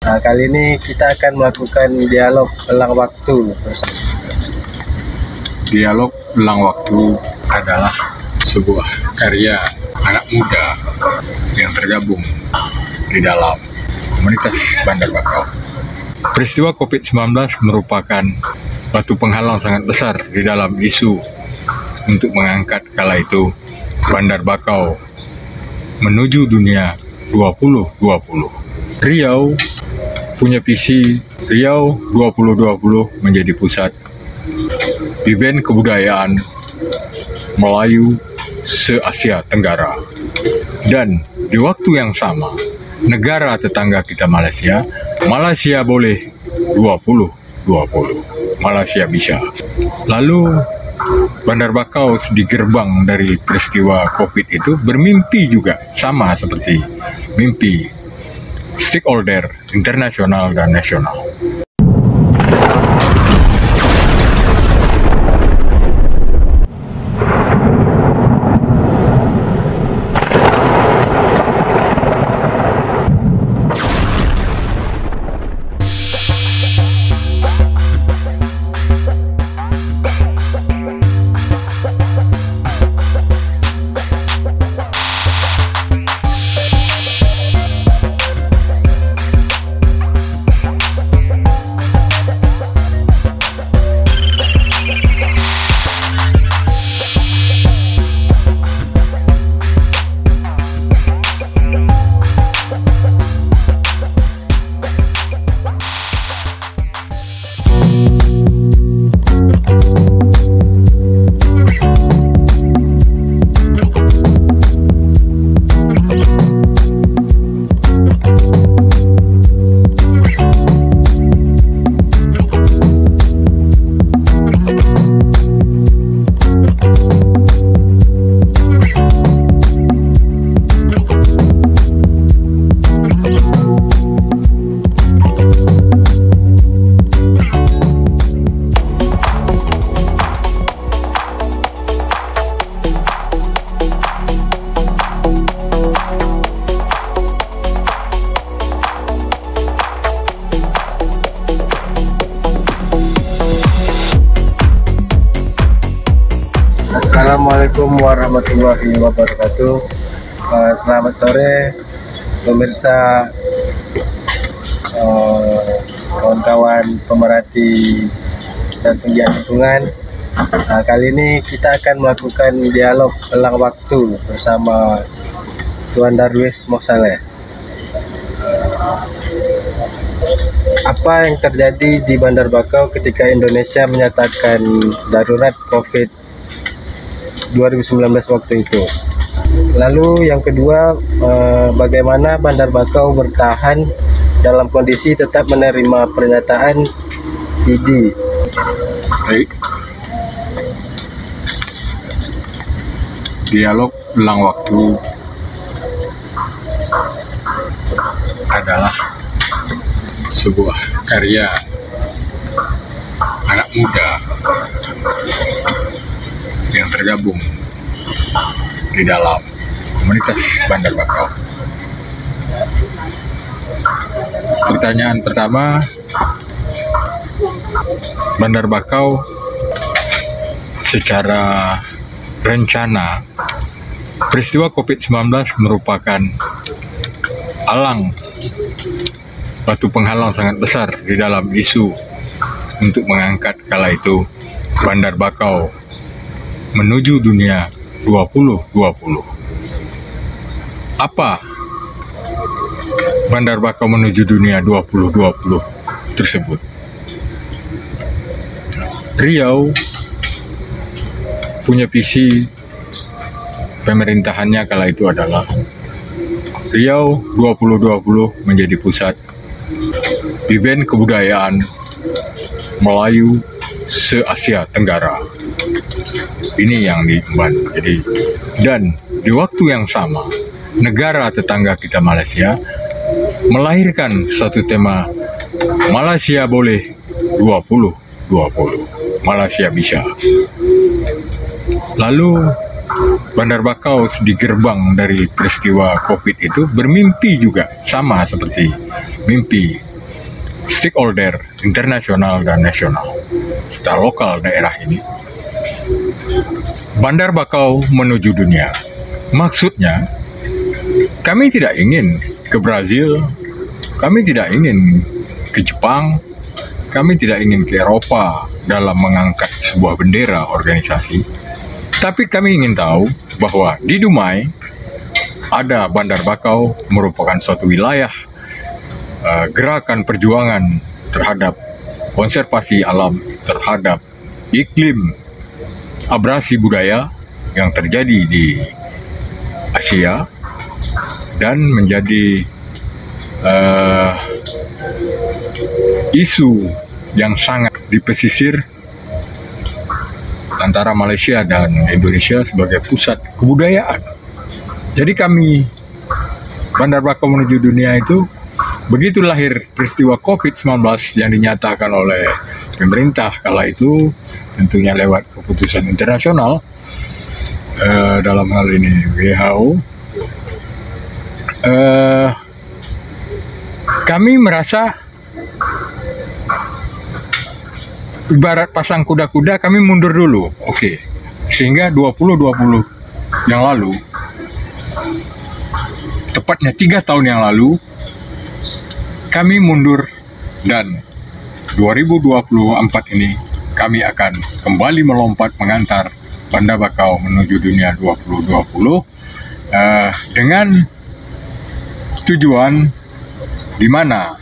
Nah, kali ini kita akan melakukan dialog elang waktu bersama. Dialog elang waktu adalah sebuah karya anak muda yang tergabung di dalam komunitas Bandar Bakau. Peristiwa COVID-19 merupakan batu penghalang sangat besar di dalam isu untuk mengangkat kala itu Bandar Bakau menuju dunia 2020. Riau punya visi Riau 2020 menjadi pusat event kebudayaan Melayu se-Asia Tenggara. Dan di waktu yang sama, negara tetangga kita Malaysia boleh 2020. Malaysia bisa. Lalu Bandar Bakau di gerbang dari peristiwa COVID itu bermimpi juga sama seperti mimpi stakeholder internasional dan nasional. Assalamualaikum warahmatullahi wabarakatuh. Selamat sore pemirsa, kawan-kawan pemerhati dan penggiat lingkungan. Nah, kali ini kita akan melakukan dialog elang waktu bersama Tuan Darwis Mosaleh. Apa yang terjadi di Bandar Bakau ketika Indonesia menyatakan darurat COVID 2019 waktu itu. Lalu yang kedua, bagaimana Bandar Bakau bertahan dalam kondisi tetap menerima pernyataan ID. Baik. Dialog elang waktu adalah sebuah karya anak muda yang tergabung di dalam komunitas Bandar Bakau. Pertanyaan pertama, Bandar Bakau secara rencana, peristiwa COVID-19 merupakan batu penghalang sangat besar di dalam isu untuk mengangkat kala itu Bandar Bakau menuju dunia 2020. Apa Bandar Bakau menuju dunia 2020 tersebut? Riau punya visi pemerintahannya kala itu adalah Riau 2020 menjadi pusat event kebudayaan Melayu se-Asia Tenggara. Ini yang diemban. Dan di waktu yang sama, negara tetangga kita Malaysia melahirkan satu tema Malaysia boleh 2020. Malaysia bisa. Lalu Bandar Bakau di gerbang dari peristiwa COVID itu bermimpi juga sama seperti mimpi stakeholder internasional dan nasional serta lokal daerah ini. Bandar Bakau menuju dunia. Maksudnya, kami tidak ingin ke Brazil, kami tidak ingin ke Jepang, kami tidak ingin ke Eropa dalam mengangkat sebuah bendera organisasi. Tapi kami ingin tahu bahwa di Dumai ada Bandar Bakau merupakan suatu wilayah gerakan perjuangan terhadap konservasi alam, terhadap iklim abrasi budaya yang terjadi di Asia dan menjadi isu yang sangat di pesisir antara Malaysia dan Indonesia sebagai pusat kebudayaan. Jadi kami, Bandar Bakau menuju dunia itu, begitu lahir peristiwa COVID-19 yang dinyatakan oleh pemerintah kala itu, tentunya lewat keputusan internasional, dalam hal ini WHO, kami merasa ibarat pasang kuda-kuda, kami mundur dulu. Oke. Sehingga 2020 yang lalu, tepatnya 3 tahun yang lalu, kami mundur, dan 2024 ini kami akan kembali melompat mengantar Bandar Bakau menuju dunia 2020 dengan tujuan di mana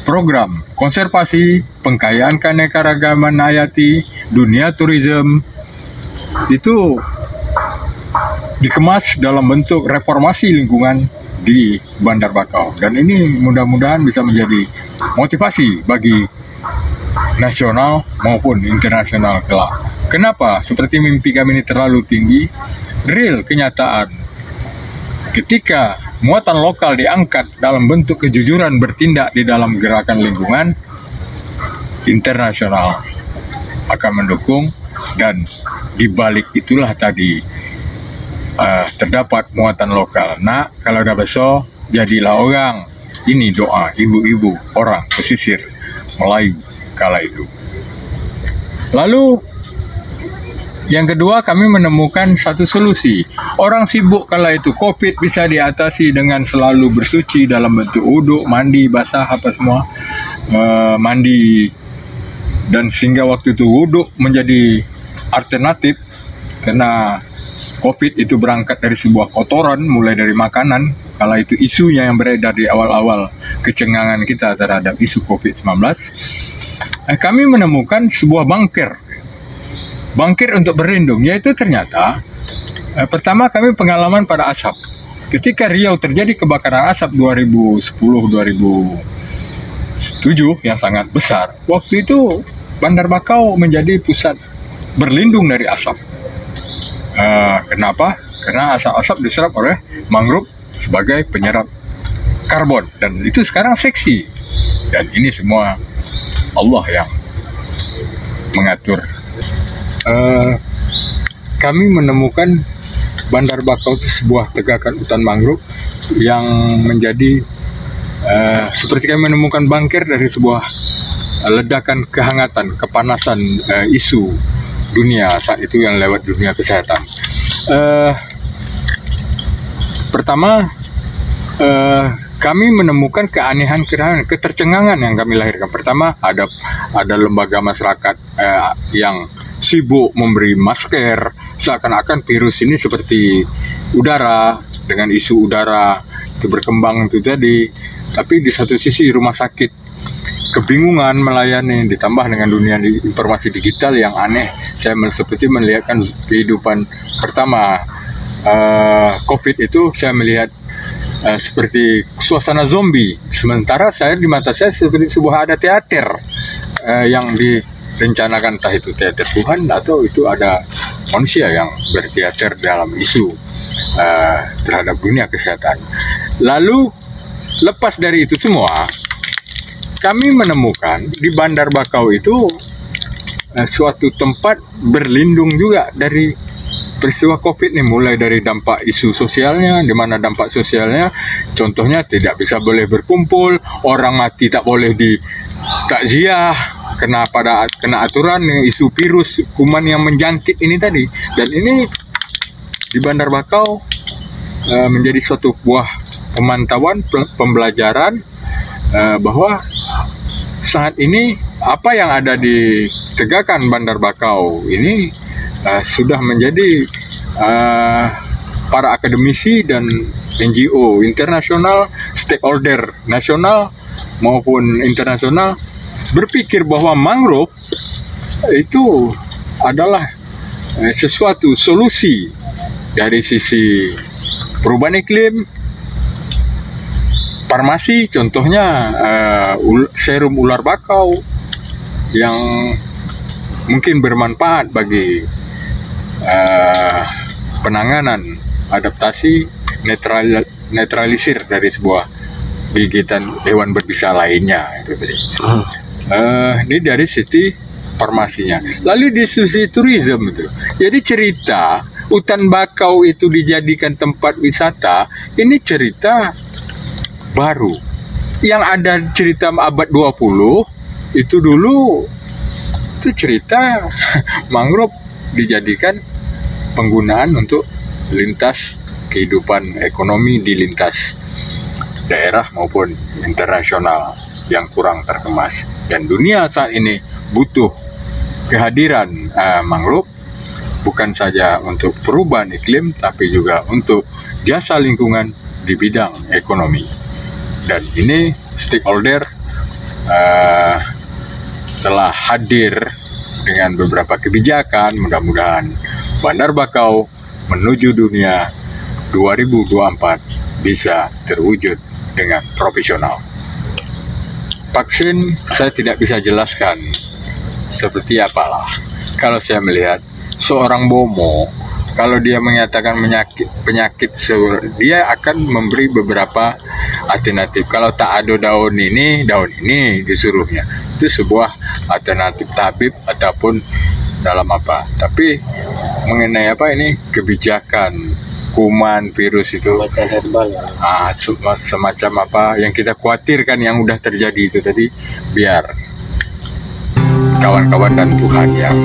program konservasi, pengkayaan keanekaragaman hayati, dunia turisme itu dikemas dalam bentuk reformasi lingkungan di Bandar Bakau, dan ini mudah-mudahan bisa menjadi motivasi bagi nasional maupun internasional kelak. Kenapa seperti mimpi kami ini terlalu tinggi? Real kenyataan ketika muatan lokal diangkat dalam bentuk kejujuran bertindak di dalam gerakan lingkungan, internasional akan mendukung, dan di balik itulah tadi terdapat muatan lokal. Nah, kalau udah besok, jadilah orang. Ini doa ibu-ibu orang pesisir Melayu kala itu. Lalu yang kedua, kami menemukan satu solusi. Orang sibuk kala itu COVID bisa diatasi dengan selalu bersuci dalam bentuk uduk, mandi, basah, apa semua, mandi, dan sehingga waktu itu uduk menjadi alternatif karena COVID itu berangkat dari sebuah kotoran, mulai dari makanan. Kala itu isunya yang beredar di awal-awal kecengangan kita terhadap isu COVID-19. Kami menemukan sebuah bangkir untuk berlindung, yaitu ternyata pertama kami pengalaman pada asap. Ketika Riau terjadi kebakaran asap 2010-2007 yang sangat besar, waktu itu Bandar Bakau menjadi pusat berlindung dari asap. Kenapa? Karena asap-asap diserap oleh mangrove sebagai penyerap karbon, dan itu sekarang seksi, dan ini semua Allah yang mengatur. Kami menemukan Bandar Bakau itu sebuah tegakan hutan mangrove yang menjadi seperti kami menemukan bangkir dari sebuah ledakan kehangatan, kepanasan isu dunia saat itu yang lewat dunia kesehatan. Pertama, kami menemukan keanehan, ketercengangan yang kami lahirkan. Pertama, ada lembaga masyarakat yang sibuk memberi masker, seakan-akan virus ini seperti udara, dengan isu udara itu berkembang itu tadi. Tapi di satu sisi rumah sakit kebingungan melayani, ditambah dengan dunia informasi digital yang aneh. Saya seperti melihatkan kehidupan pertama COVID itu, saya melihat seperti suasana zombie. Sementara saya di mata saya seperti sebuah ada teater yang direncanakan, entah itu teater Tuhan atau itu ada manusia yang berteater dalam isu terhadap dunia kesehatan. Lalu lepas dari itu semua, kami menemukan di Bandar Bakau itu suatu tempat berlindung juga dari peristiwa COVID nih, mulai dari dampak isu sosialnya, di mana dampak sosialnya contohnya tidak bisa boleh berkumpul, orang mati tak boleh di takziah, kena aturan isu virus kuman yang menjangkit ini tadi. Dan ini di Bandar Bakau menjadi suatu buah pemantauan, pembelajaran bahwa saat ini apa yang ada di tegakkan Bandar Bakau ini sudah menjadi para akademisi dan NGO internasional, stakeholder nasional maupun internasional berpikir bahwa mangrove itu adalah sesuatu solusi dari sisi perubahan iklim, farmasi, contohnya serum ular bakau yang mungkin bermanfaat bagi penanganan adaptasi netralisir dari sebuah gigitan hewan berbisa lainnya. Ini dari sisi farmasinya. Lalu di sisi tourism itu, jadi cerita hutan bakau itu dijadikan tempat wisata, ini cerita baru. Yang ada cerita abad 20 itu dulu itu cerita mangrove dijadikan penggunaan untuk lintas kehidupan ekonomi di lintas daerah maupun internasional yang kurang terkemas. Dan dunia saat ini butuh kehadiran mangrove, bukan saja untuk perubahan iklim, tapi juga untuk jasa lingkungan di bidang ekonomi. Dan ini stakeholder telah hadir dengan beberapa kebijakan. Mudah-mudahan Bandar Bakau menuju dunia 2024 bisa terwujud dengan profesional. Vaksin saya tidak bisa jelaskan seperti apalah. Kalau saya melihat seorang bomo, kalau dia menyatakan penyakit, dia akan memberi beberapa alternatif. Kalau tak ada daun ini disuruhnya. Itu sebuah alternatif tabib ataupun dalam apa. Tapi mengenai apa ini kebijakan kuman virus itu semacam apa yang kita khawatirkan yang udah terjadi itu tadi, biar kawan-kawan dan Tuhan yang